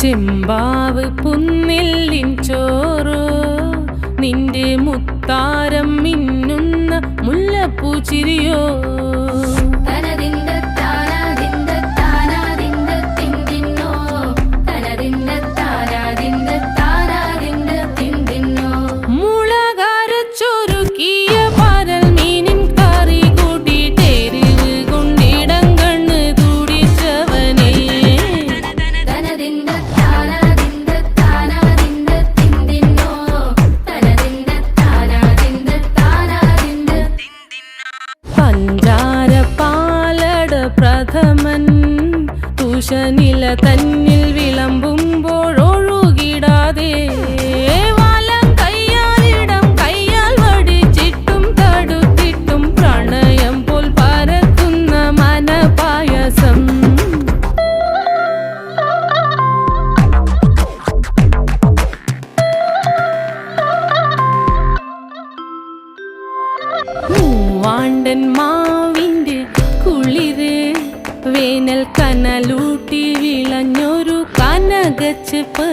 ചെമ്പാവ് പുന്നെല്ലിൻ ചോറോ നിന്റെ മുത്താരം മിന്നുന്ന മുല്ലപ്പൂച്ചിരിയോ പ്രഥമൻ തുഷനില തന്നിൽ വിളമ്പുമ്പോഴൊഴുകിടാതെ വലം കയ്യാലിടം കയ്യാൽ വടിച്ചിട്ടും തടുത്തിട്ടും പ്രണയം പോൽ പരക്കുന്ന മനപായസം മൂവാണ്ടൻ മാവിൻ്റെ കുളിര് വേനൽ കനലൂട്ടി വിളഞ്ഞൊരു കനകച്ചെപ്പ്